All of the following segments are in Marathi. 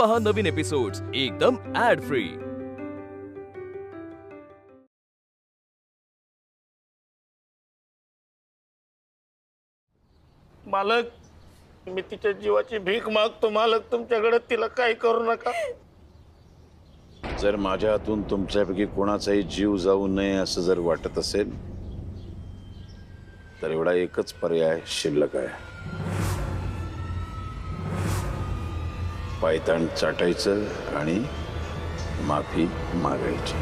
पहा नवीन एपिसोड्स एकदम ऍड फ्री। मालक, मी तिच्या जीवाची भीक मागतो मालक, तुमच्याकडे तिला काही करू नका। जर माझ्या हातून तुमच्यापैकी कोणाचाही जीव जाऊ नये असं जर वाटत असेल तर एवढा एकच पर्याय शिल्लक आहे, पायताण चाटायचं आणि माफी मागायची।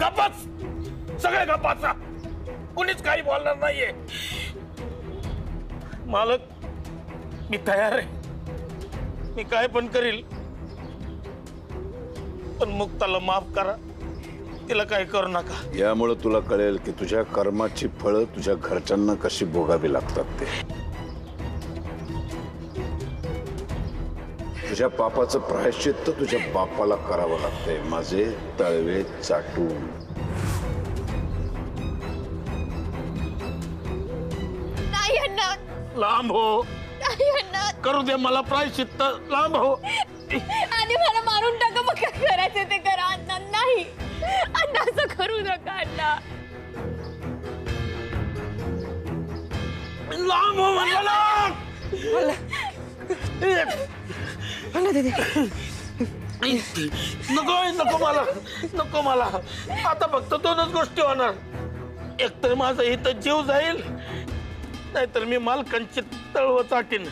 गप्पाच, सगळे गप्पाचा, कुणीच काही बोलणार नाहीये। मालक, मी तयार आहे, मी काय पण करील, पण मुक्ताला माफ करा, तिला काही करू नका। यामुळे तुला कळेल की तुझ्या कर्माची फळं तुझ्या घरच्यांना कशी भोगावी लागतात ते। तुझ्या पापाचं प्रायश्चित्त तुझ्या बापाला करावं लागतंय, माझे तळवे चाटून। नाही अण्णा, लांब हो, नाही अण्णा, करू दे मला प्रायश्चित्त, लांब हो। आधी मला मारून टाका, मग काय करायचं ते करा अण्णा। नाही अण्णा, असं करू नका अण्णा। लांब हो म्हणलं ना। नको नको मला, नको मला। आता फक्त दोनच गोष्टी होणार, एक तर माझा इथं जीव जाईल, नाहीतर मी मालकांची तळव चाटीन।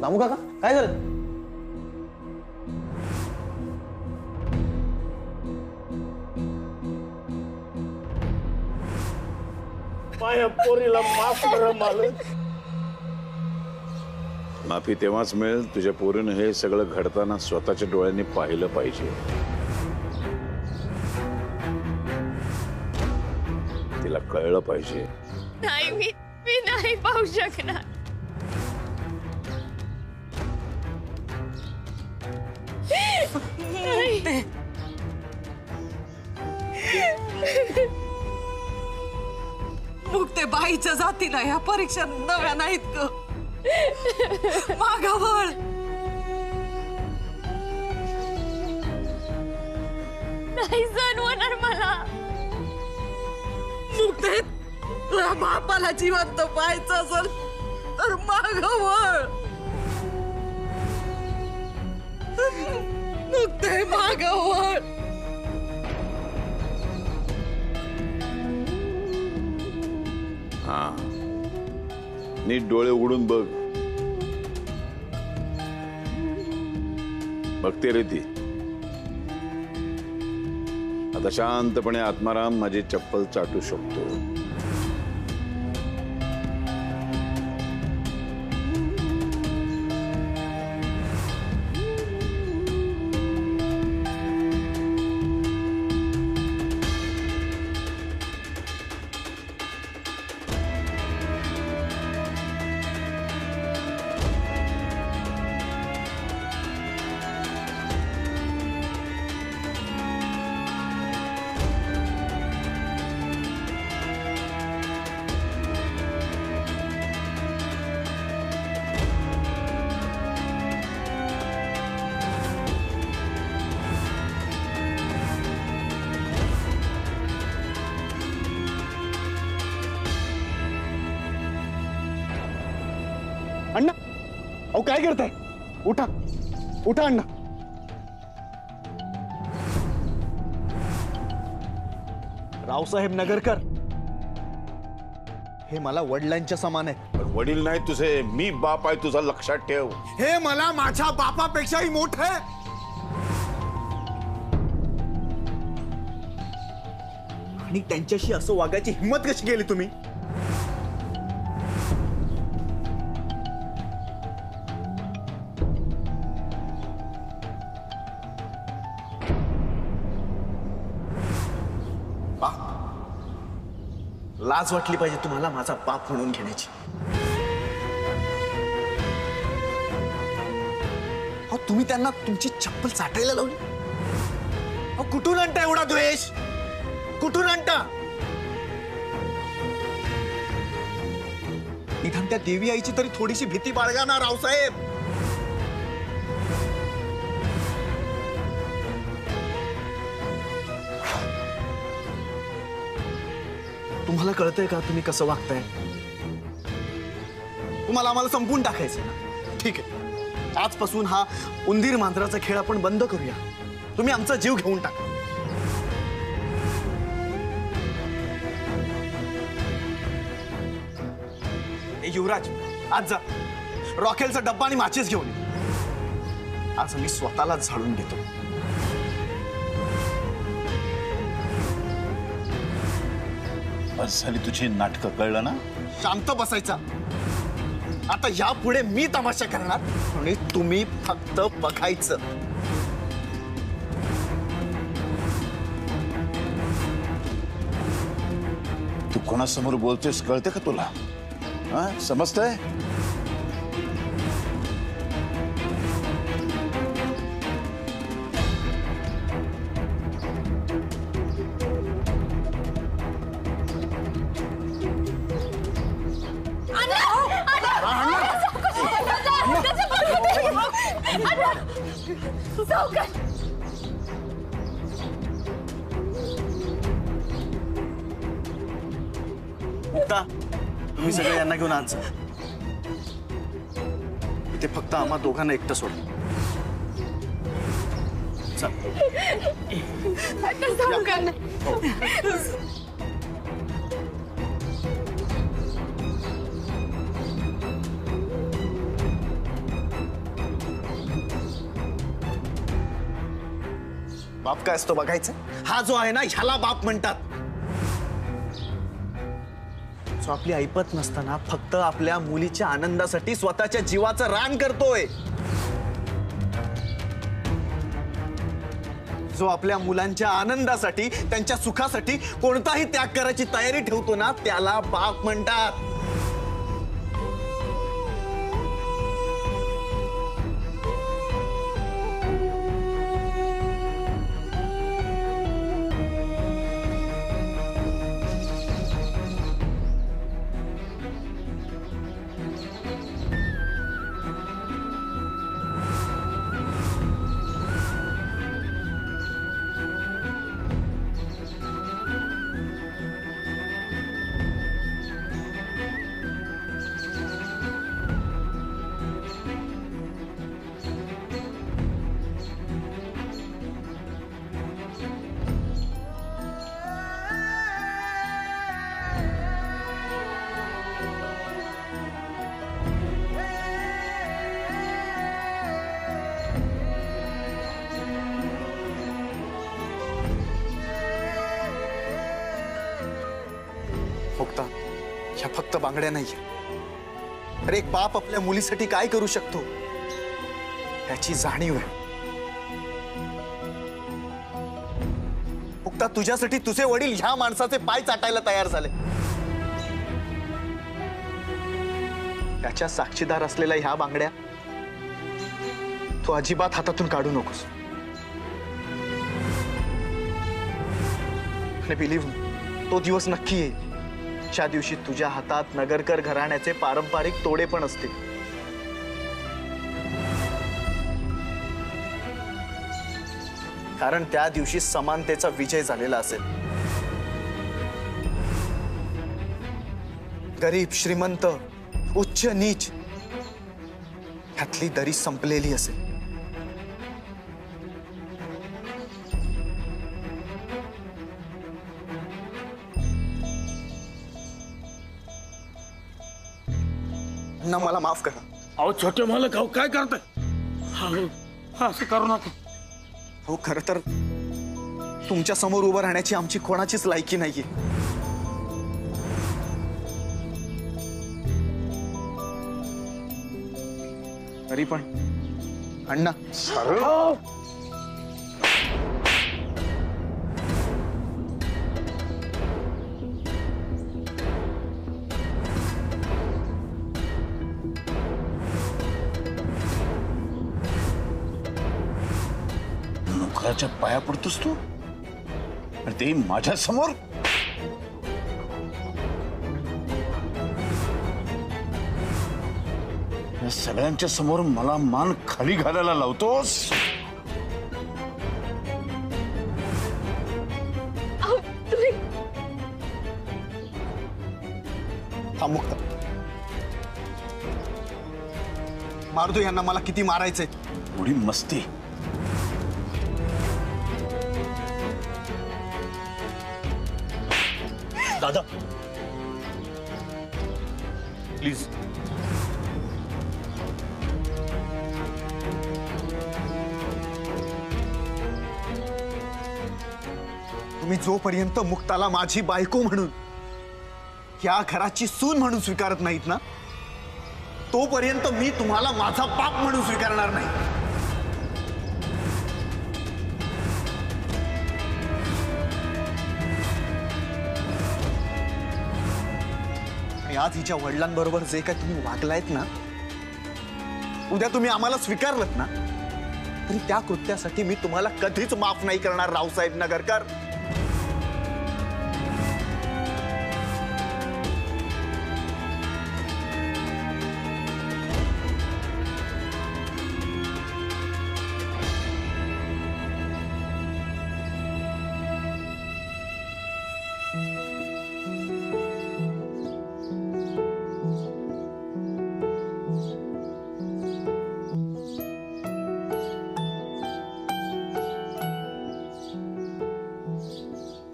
दामू काका, काय झालं? माझ्या पोरीला माफ करा मालक। माफी तेव्हाच मिळेल तुझ्या पोरीनं हे सगळं घडताना स्वतःच्या डोळ्यांनी पाहिलं पाहिजे, तिला कळलं पाहिजे। नाही, मी नाही पाहू शकणार। मुक्ते बाईच्या जातीला या परीक्षा नव्या नाहीत ग, मागावळ। नाही सहन होणार मला। मुक्ते, तुझ्या बापाला जिवंत पाहायचं असेल तर मागावळ। मुक्ते, मागावळ। हा, नीट डोळे उघडून बघ, बघते रे ती। आता शांतपणे आत्माराम माझी चप्पल चाटू शकतो। अण्णा, अहो काय करताय? उठा उठा अण्णा। रावसाहेब नगरकर, हे मला वडिलांच्या समान आहे. पण वडील नाही तुझे, मी बाप आहे तुझा, लक्षात ठेव. हे मला माझ्या बापापेक्षाही मोठं आहे. आणि त्यांच्याशी असं वागायची हिंमत कशी केली तुम्ही? लाज वाटली पाहिजे तुम्हाला माझा बाप म्हणून घेण्याची. अहो तुम्ही त्यांना तुमची चप्पल चाटायला लावली. अहो कुठून आणता एवढा द्वेष? कुठून आणता? निदान त्या देवी आईची तरी थोडीशी भीती बाळगा ना रावसाहेब. तुम्हाला कळतंय का तुम्ही कसं वागताय? तुम्हाला आम्हाला संपून टाकायचं ना? ठीक आहे, आजपासून हा उंदीर मांजराचा खेळ आपण बंद करूया. तुम्ही आमचा जीव घेऊन टाका. युवराज, आज जा रॉकेलचा डब्बा आणि माचीस घेऊन ये. आज मी स्वतःला झाडून घेतो. बस झाली तुझी नाटकं, कळलं ना? शांत बसायचा. आता यापुढे मी तमाशा करणार आणि तुम्ही फक्त बघायचं. तू कोणासमोर बोलतोयस कळते का तुला? हा, समजतंय? तुम्ही सगळे यांना घेऊन आज इथे फक्त आम्हा दोघांना एकटं सोड. बाप काय असतो बघायचं? हा जो आहे ना, ह्याला बाप म्हणतात. जो आपली ऐपत नसताना फक्त आपल्या मुलीच्या आनंदासाठी स्वतःच्या जीवाचं रान करतोय. जो आपल्या मुलांच्या आनंदासाठी, त्यांच्या सुखासाठी कोणताही त्याग करायची तयारी ठेवतो ना, त्याला बाप म्हणतात. ह्या फक्त बांगड्या नाहीये. अरे एक बाप आपल्या मुलीसाठी काय करू शकतो त्याची जाणीव आहे. फक्त तुझ्यासाठी तुझे वडील ह्या माणसाचे पाय चाटायला तयार झाले. त्याच्या साक्षीदार असलेल्या ह्या बांगड्या तू अजिबात हातातून काढू नकोस. बिलीव्ह मी, तो दिवस नक्की येईल ज्या दिवशी तुझ्या हातात नगरकर घराण्याचे पारंपरिक तोडे पण असतील. कारण त्या दिवशी समानतेचा विजय झालेला असेल. गरीब श्रीमंत, उच्च नीच ह्यातली दरी संपलेली असेल. अण्णा मला माफ करा. अहो छोटे मालक, अहो काय करताय? असं करू नका. हो खरं तर तुमच्या समोर उभं राहण्याची आमची कोणाचीच लायकी नाहीये. तरी पण अण्णा नोकराच्या पाया पडतोस तू आणि ते माझ्या समोर. या सगळ्यांच्या समोर मला मान खाली घालायला लावतोस. अहो, तुम्ही हा मुक्त मारुतो यांना मला किती मारायचंय. थोडी मस्ती. दादा प्लीज. तुम्ही जोपर्यंत मुक्ताला माझी बायको म्हणून, या घराची सून म्हणून स्वीकारत नाहीत ना, तोपर्यंत मी तुम्हाला माझा बाप म्हणून स्वीकारणार नाही. आणि आज हिच्या वडिलांबरोबर जे काय तुम्ही वागलायत ना, उद्या तुम्ही आम्हाला स्वीकारलत ना, तरी त्या कृत्यासाठी मी तुम्हाला कधीच माफ नाही करणार रावसाहेब नगरकर.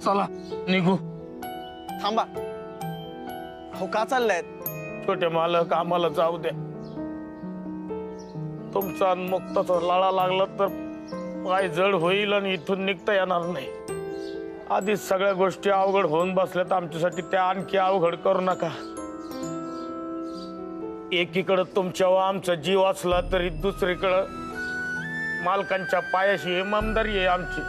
चला निघू. थांबा. हो का चाललाय? छोटे मालक, आम्हाला जाऊ द्या. तुमचा मुक्ताचा लळा लागला तर पाय जड होईल आणि इथून निघता येणार नाही. आधीच सगळ्या गोष्टी अवघड होऊन बसल्यात आमच्यासाठी, त्या आणखी अवघड करू नका. एकीकडे तुमच्या व आमचा जीव असला तरी दुसरीकडं मालकांच्या पायाशी इमानदारी आहे आमची.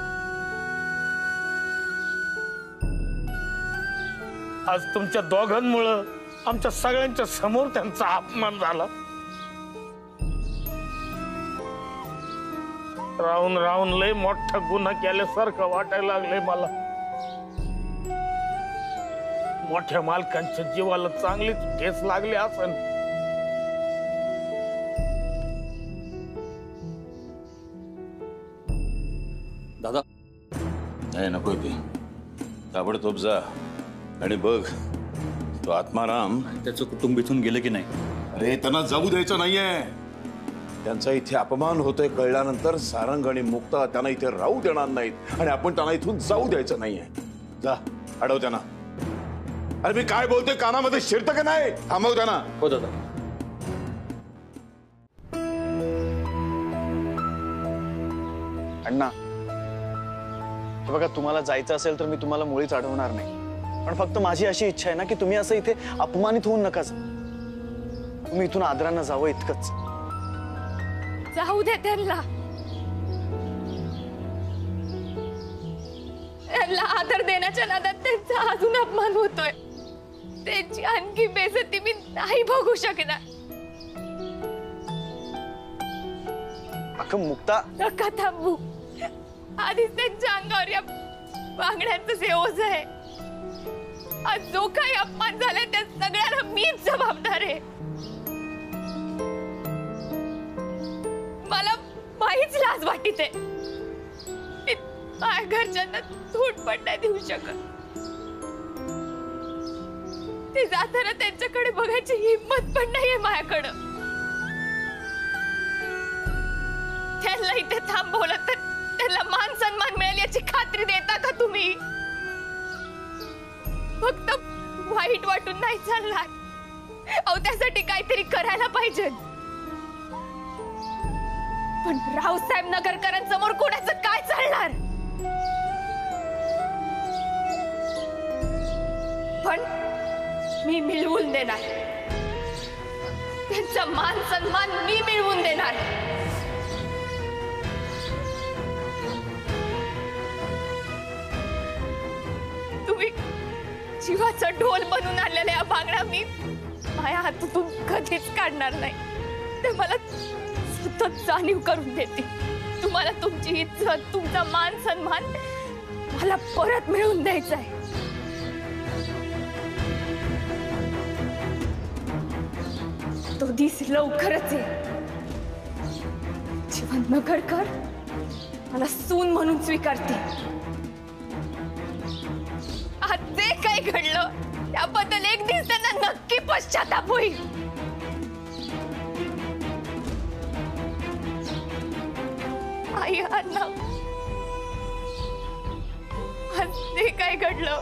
आज तुमच्या दोघांमुळं आमच्या सगळ्यांच्या समोर त्यांचा अपमान झाला. राहून राहून लय मोठा गुन्हा केल्यासारखं वाटायला लागलंय मला. मोठ्या मालकांच्या जीवाला चांगलीच ठेस लागली असन. दादा नाही नको ते. ताबडतोब जा आणि बघ तो आत्माराम त्याचं कुटुंब इथून गेलं की नाही? अरे त्यांना जाऊ द्यायचं नाहीये. त्यांचा इथे अपमान होतोय कळल्यानंतर सारंग आणि मुक्ता त्यांना इथे राहू देणार नाहीत आणि आपण त्यांना इथून जाऊ द्यायचं नाहीये. जा अडव त्यांना. अरे मी काय बोलतोय कानामध्ये शिरतं का नाही? थांबव त्यांना. हो दादा. अण्णा हे बघा, तुम्हाला जायचं असेल तर मी तुम्हाला मुळीच अडवणार नाही, पण फक्त माझी अशी इच्छा आहे ना की तुम्ही असं इथे अपमानित होऊन नका जा. तुम्ही इथून आदरानं जावं इतकंच. जाऊ दे त्यांना. त्यांना आदर देण्याच्या नादात त्यांचा अजून अपमान होतोय. त्यांची आणखी बेइज्जती मी नाही बघू शकणार. अगं मुक्ता, नका थांबू. आधीच त्यांच्या अंगावर या बांगड्यांचं ओझं आहे. आज जो काही अपमान झालाय त्या सगळ्याला मीच जबाबदार आहे. मला माहीच लाज वाटते. माझ्या घरच्यांना धूट पण नाही देऊ शकत. ते जाताना त्यांच्याकडे बघायची हिंमत पण नाहीये माझ्याकडं. त्यांना इथे थांबवलं तर त्यांना मान सन्मान मिळेल याची खात्री देता का तुम्ही? फक्त वाईट वाटून नाही चालणार. अहो त्यासाठी काहीतरी करायला पाहिजे. पण रावसाहेब नगरकरांसमोर कोणाचं काय चालणार? पण मी मिळवून देणार. त्यांचा मान सन्मान मी मिळवून देणार. तुम्ही जीवाचा ढोल बनून आलेल्या या भांगडा मी माझ्या हातातून कधीच काढणार नाही. ते मला सतत जाणीव करून देते. तुम्हाला तुमची इज्जत, तुमचा मान सन्मान मला परत मिळवून द्यायचा आहे. तो दिस लवकरच आहे. जेव्हा नगरकर मला सून म्हणून स्वीकारते. आज जे काही घडलं त्याबद्दल एक दिवस त्यांना नक्की पश्चाताप होईल. आई अण्णा, आज जे काही घडलं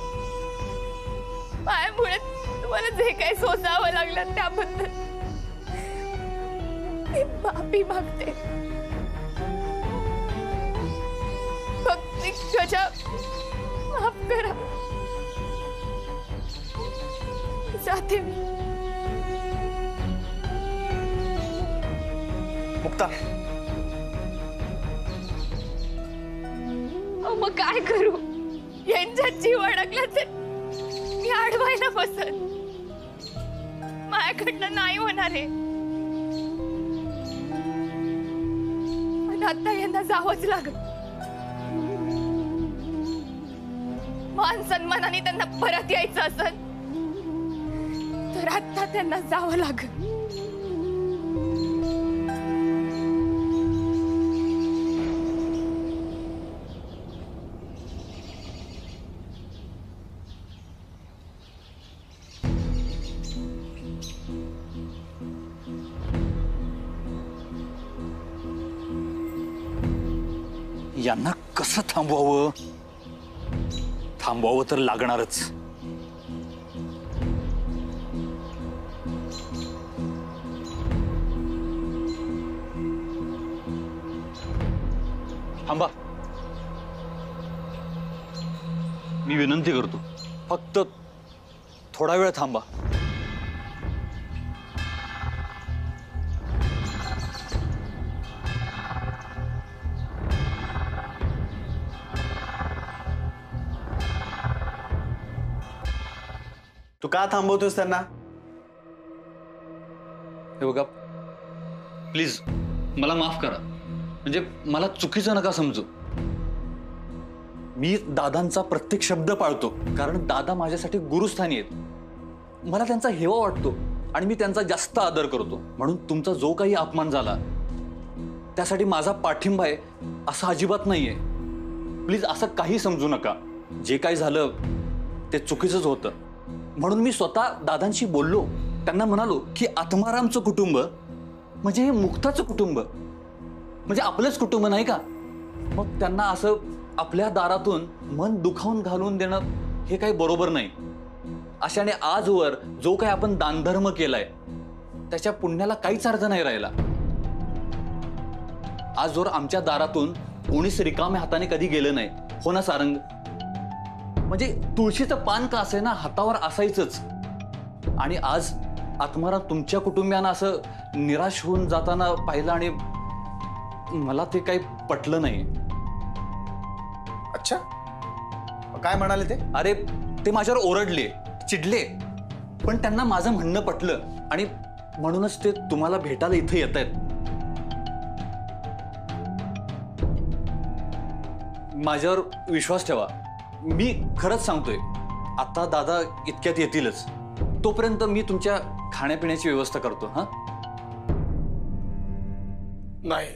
माझ्यामुळे तुम्हाला जे काही सोसावं लागलं त्याबद्दल मी माफी मागते. भक्ती गजा माफ करा. जाते मी. मुक्ता, मग काय करू? यांच्यात जीव अडकला तर मी अडवायला बसन. माझ्याकडनं नाही होणार आहे. पण आता यांना जावंच लागत. मान सन्मानाने त्यांना परत यायचं असेल तर आता त्यांना जावं लागत. यांना कसं थांबवावं? थांबवावं तर लागणारच. थांबा, मी विनंती करतो, फक्त थोडा वेळ थांबा. तू का थांबवतोस त्यांना? हे बघा, प्लीज मला माफ करा. म्हणजे मला चुकीचं नका समजू. मी दादांचा प्रत्येक शब्द पाळतो, कारण दादा माझ्यासाठी गुरुस्थानी आहेत. मला त्यांचा हेवा वाटतो आणि मी त्यांचा जास्त आदर करतो. म्हणून तुमचा जो काही अपमान झाला त्यासाठी माझा पाठिंबा आहे असं अजिबात नाहीये. प्लीज असं काही समजू नका. जे काही झालं ते चुकीचंच होतं. म्हणून मी स्वतः दादांशी बोललो. त्यांना म्हणालो की आत्मारामचं कुटुंब म्हणजे हे मुक्ताचं कुटुंब, म्हणजे आपलंच कुटुंब नाही का? मग त्यांना असं आपल्या दारातून मन दुखावून घालून देणं हे काही बरोबर नाही. अशाने आजवर जो काही आपण दानधर्म केलाय त्याच्या पुण्याला काहीच अर्थ नाही राहिला. आजवर आमच्या दारातून कोणीच रिकाम्या हाताने कधी गेलं नाही, हो ना सारंग? म्हणजे तुळशीचं पान का असे ना हातावर असायचंच. आणि आज आत्माराम तुमच्या कुटुंबियांना असं निराश होऊन जाताना पाहिलं आणि मला ते काही पटलं नाही. अच्छा, काय म्हणाले ते? अरे ते माझ्यावर ओरडले, चिडले, पण त्यांना माझं म्हणणं पटलं आणि म्हणूनच ते तुम्हाला भेटायला इथे येत आहेत. माझ्यावर विश्वास ठेवा. मी खरंच सांगतोय, आता दादा इतक्यात येतीलच. तोपर्यंत मी तुमच्या खाण्यापिण्याची व्यवस्था करतो. हा नाही,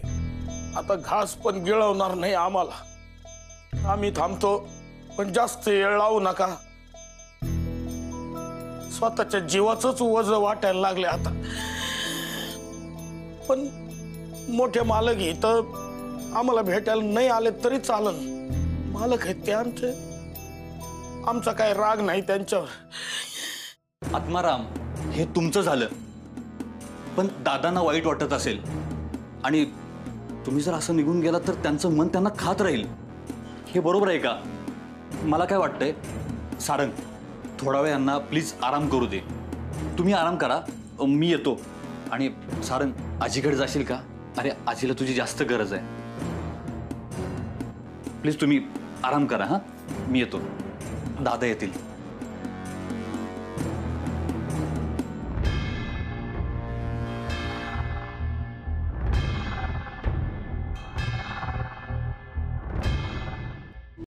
आता घास पण गिळवणार नाही आम्हाला. आम्ही थांबतो, पण जास्त वेळ लावू नका. स्वतःच्या जीवाचंच वज वाटायला लागले आता. पण मोठे मालक इथं आम्हाला भेटायला नाही आले तरी चालन. मालक आहेत ते आमचे. आमचा काही राग नाही त्यांच्यावर. आत्माराम, हे तुमचं झालं, पण दादांना वाईट वाटत असेल आणि तुम्ही जर असं निघून गेला तर त्यांचं मन त्यांना खात राहील. हे बरोबर आहे का? मला काय वाटतंय, सारंग थोडा वेळ यांना प्लीज आराम करू दे. तुम्ही आराम करा, मी येतो. आणि सारंग, आजीकडे जाशील का? अरे आजीला तुझी जास्त गरज आहे. प्लीज तुम्ही आराम करा. हां, मी येतो. दादा येतील.